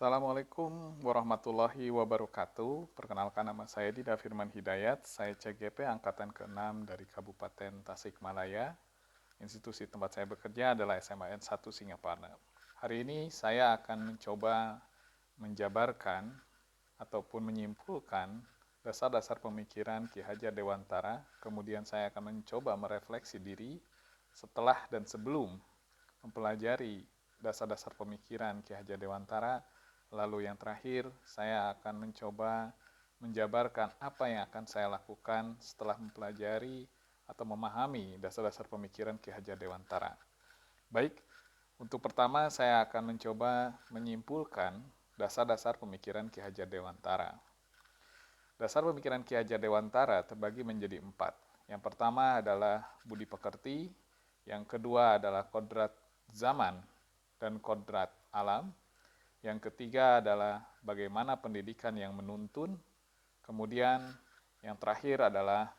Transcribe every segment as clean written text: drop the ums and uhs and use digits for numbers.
Assalamualaikum warahmatullahi wabarakatuh. Perkenalkan, nama saya Dida Firman Hidayat. Saya CGP angkatan ke-6 dari Kabupaten Tasikmalaya. Institusi tempat saya bekerja adalah SMAN 1 Singaparna. Hari ini saya akan mencoba menjabarkan ataupun menyimpulkan dasar-dasar pemikiran Ki Hajar Dewantara. Kemudian saya akan mencoba merefleksi diri setelah dan sebelum mempelajari dasar-dasar pemikiran Ki Hajar Dewantara. Lalu yang terakhir, saya akan mencoba menjabarkan apa yang akan saya lakukan setelah mempelajari atau memahami dasar-dasar pemikiran Ki Hajar Dewantara. Baik, untuk pertama saya akan mencoba menyimpulkan dasar-dasar pemikiran Ki Hajar Dewantara. Dasar pemikiran Ki Hajar Dewantara terbagi menjadi 4. Yang pertama adalah budi pekerti, yang kedua adalah kodrat zaman dan kodrat alam, yang ketiga adalah bagaimana pendidikan yang menuntun. Kemudian yang terakhir adalah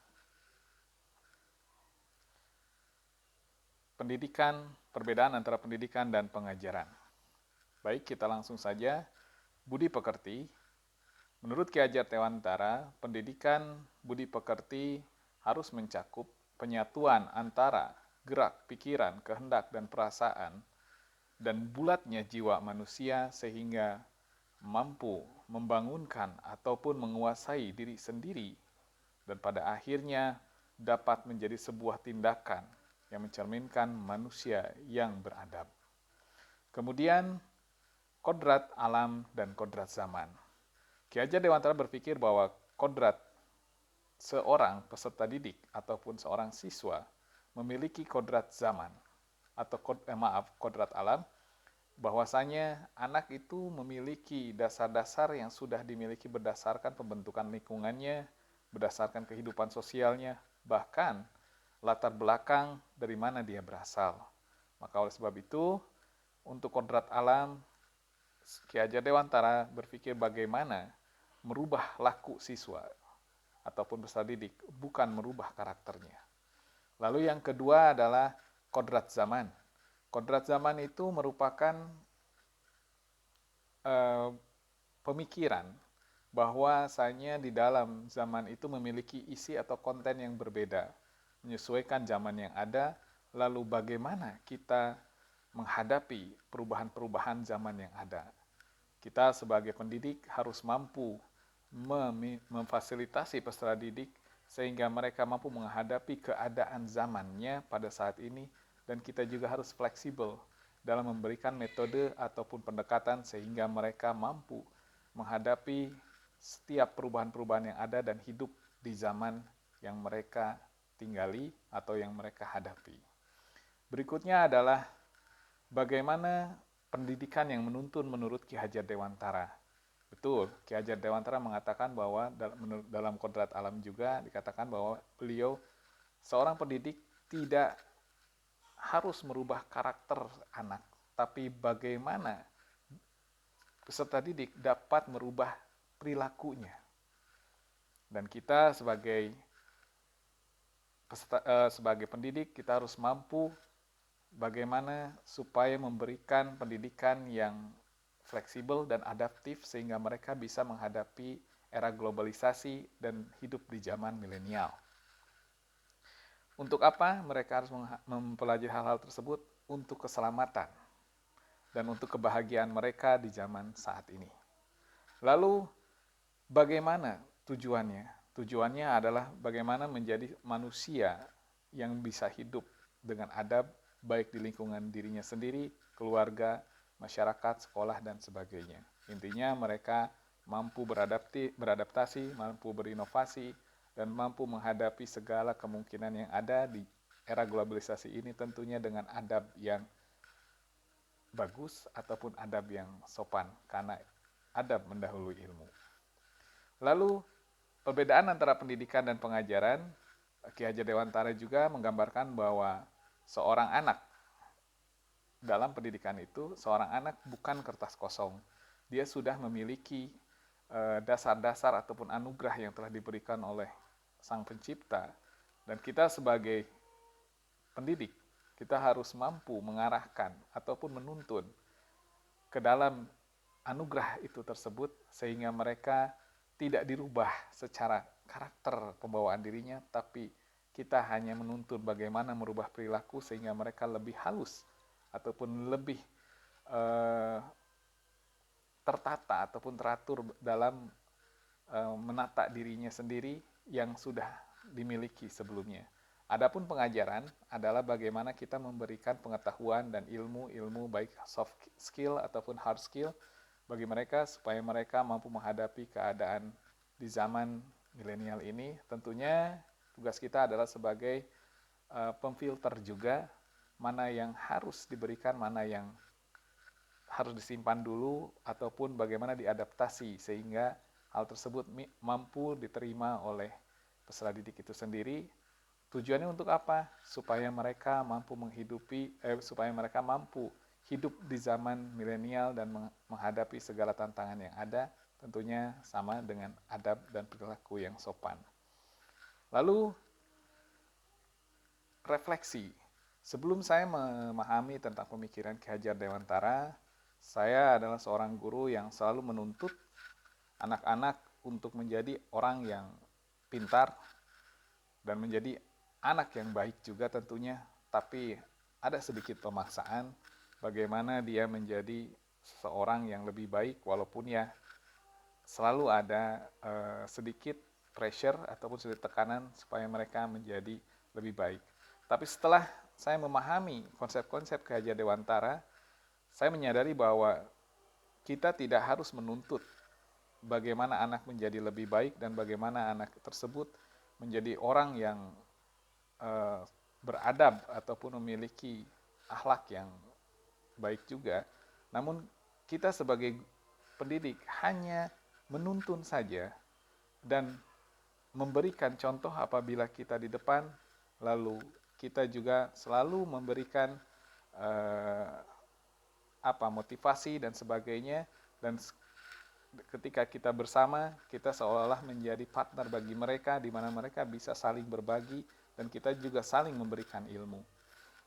pendidikan, perbedaan antara pendidikan dan pengajaran. Baik, kita langsung saja. Budi pekerti. Menurut Ki Hajar Dewantara, pendidikan budi pekerti harus mencakup penyatuan antara gerak, pikiran, kehendak, dan perasaan dan bulatnya jiwa manusia sehingga mampu membangunkan ataupun menguasai diri sendiri dan pada akhirnya dapat menjadi sebuah tindakan yang mencerminkan manusia yang beradab. Kemudian kodrat alam dan kodrat zaman. Ki Hajar Dewantara berpikir bahwa kodrat seorang peserta didik ataupun seorang siswa memiliki kodrat zaman atau kodrat alam, bahwasanya anak itu memiliki dasar-dasar yang sudah dimiliki berdasarkan pembentukan lingkungannya, berdasarkan kehidupan sosialnya, bahkan latar belakang dari mana dia berasal. Maka oleh sebab itu, untuk kodrat alam, Ki Hajar Dewantara berpikir bagaimana merubah laku siswa ataupun peserta didik, bukan merubah karakternya. Lalu yang kedua adalah kodrat zaman. Kodrat zaman itu merupakan pemikiran bahwasanya di dalam zaman itu memiliki isi atau konten yang berbeda, menyesuaikan zaman yang ada, lalu bagaimana kita menghadapi perubahan-perubahan zaman yang ada. Kita sebagai pendidik harus mampu memfasilitasi peserta didik sehingga mereka mampu menghadapi keadaan zamannya pada saat ini, dan kita juga harus fleksibel dalam memberikan metode ataupun pendekatan sehingga mereka mampu menghadapi setiap perubahan-perubahan yang ada dan hidup di zaman yang mereka tinggali atau yang mereka hadapi. Berikutnya adalah bagaimana pendidikan yang menuntun menurut Ki Hajar Dewantara. Betul, Ki Hajar Dewantara mengatakan bahwa dalam kodrat alam juga dikatakan bahwa beliau seorang pendidik tidak harus merubah karakter anak, tapi bagaimana peserta didik dapat merubah perilakunya. Dan kita sebagai pendidik, kita harus mampu bagaimana supaya memberikan pendidikan yang fleksibel dan adaptif sehingga mereka bisa menghadapi era globalisasi dan hidup di zaman milenial. Untuk apa mereka harus mempelajari hal-hal tersebut? Untuk keselamatan dan untuk kebahagiaan mereka di zaman saat ini. Lalu bagaimana tujuannya? Tujuannya adalah bagaimana menjadi manusia yang bisa hidup dengan adab, baik di lingkungan dirinya sendiri, keluarga, masyarakat, sekolah, dan sebagainya. Intinya mereka mampu beradaptasi, mampu berinovasi, dan mampu menghadapi segala kemungkinan yang ada di era globalisasi ini, tentunya dengan adab yang bagus ataupun adab yang sopan, karena adab mendahului ilmu. Lalu perbedaan antara pendidikan dan pengajaran, Ki Hajar Dewantara juga menggambarkan bahwa seorang anak dalam pendidikan itu, seorang anak bukan kertas kosong. Dia sudah memiliki dasar-dasar ataupun anugerah yang telah diberikan oleh Sang Pencipta. Dan kita sebagai pendidik, kita harus mampu mengarahkan ataupun menuntun ke dalam anugerah itu tersebut sehingga mereka tidak dirubah secara karakter pembawaan dirinya, tapi kita hanya menuntun bagaimana merubah perilaku sehingga mereka lebih halus ataupun lebih eh, tertata ataupun teratur dalam menata dirinya sendiri yang sudah dimiliki sebelumnya. Adapun pengajaran adalah bagaimana kita memberikan pengetahuan dan ilmu-ilmu baik soft skill ataupun hard skill bagi mereka supaya mereka mampu menghadapi keadaan di zaman milenial ini. Tentunya tugas kita adalah sebagai pemfilter juga mana yang harus diberikan, mana yang harus disimpan dulu ataupun bagaimana diadaptasi sehingga hal tersebut mampu diterima oleh peserta didik itu sendiri. Tujuannya untuk apa? Supaya mereka mampu supaya mereka mampu hidup di zaman milenial dan menghadapi segala tantangan yang ada, tentunya sama dengan adab dan perilaku yang sopan. Lalu refleksi. Sebelum saya memahami tentang pemikiran Ki Hajar Dewantara, saya adalah seorang guru yang selalu menuntut anak-anak untuk menjadi orang yang pintar dan menjadi anak yang baik juga tentunya, tapi ada sedikit pemaksaan bagaimana dia menjadi seorang yang lebih baik walaupun ya selalu ada sedikit pressure ataupun sedikit tekanan supaya mereka menjadi lebih baik. Tapi setelah saya memahami konsep-konsep Ki Hajar Dewantara, saya menyadari bahwa kita tidak harus menuntut bagaimana anak menjadi lebih baik dan bagaimana anak tersebut menjadi orang yang beradab ataupun memiliki akhlak yang baik juga. Namun kita sebagai pendidik hanya menuntun saja dan memberikan contoh apabila kita di depan, lalu kita juga selalu memberikan motivasi dan sebagainya, dan ketika kita bersama, kita seolah-olah menjadi partner bagi mereka, di mana mereka bisa saling berbagi, dan kita juga saling memberikan ilmu.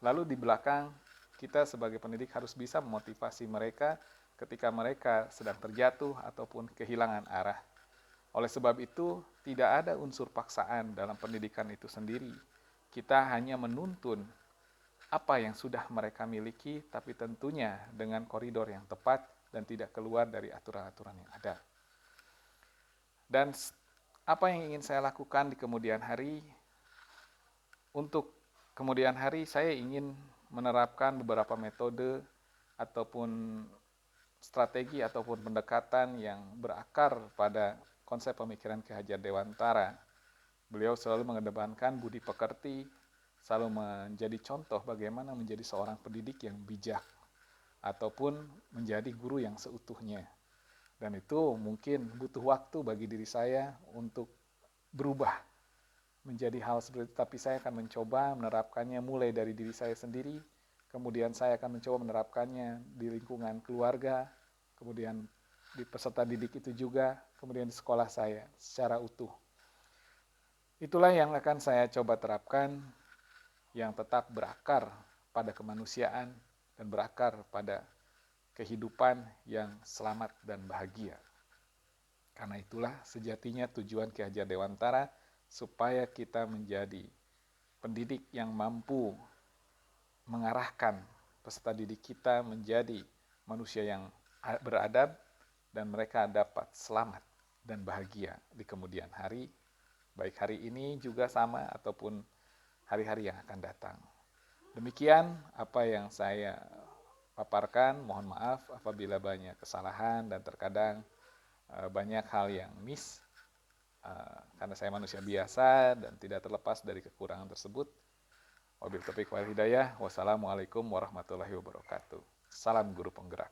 Lalu di belakang, kita sebagai pendidik harus bisa memotivasi mereka ketika mereka sedang terjatuh ataupun kehilangan arah. Oleh sebab itu, tidak ada unsur paksaan dalam pendidikan itu sendiri. Kita hanya menuntun apa yang sudah mereka miliki, tapi tentunya dengan koridor yang tepat dan tidak keluar dari aturan-aturan yang ada. Dan apa yang ingin saya lakukan di kemudian hari? Untuk kemudian hari saya ingin menerapkan beberapa metode ataupun strategi ataupun pendekatan yang berakar pada konsep pemikiran Ki Hajar Dewantara. Beliau selalu mengedepankan budi pekerti, selalu menjadi contoh bagaimana menjadi seorang pendidik yang bijak ataupun menjadi guru yang seutuhnya. Dan itu mungkin butuh waktu bagi diri saya untuk berubah menjadi hal seperti itu, tapi saya akan mencoba menerapkannya mulai dari diri saya sendiri, kemudian saya akan mencoba menerapkannya di lingkungan keluarga, kemudian di peserta didik itu juga, kemudian di sekolah saya secara utuh. Itulah yang akan saya coba terapkan, yang tetap berakar pada kemanusiaan dan berakar pada kehidupan yang selamat dan bahagia. Karena itulah sejatinya tujuan Ki Hajar Dewantara, supaya kita menjadi pendidik yang mampu mengarahkan peserta didik kita menjadi manusia yang beradab dan mereka dapat selamat dan bahagia di kemudian hari, baik hari ini juga sama ataupun hari-hari yang akan datang. Demikian apa yang saya paparkan. Mohon maaf apabila banyak kesalahan dan terkadang banyak hal yang miss, karena saya manusia biasa dan tidak terlepas dari kekurangan tersebut. Wabillahi taufiq wal hidayah. Wassalamualaikum warahmatullahi wabarakatuh. Salam guru penggerak.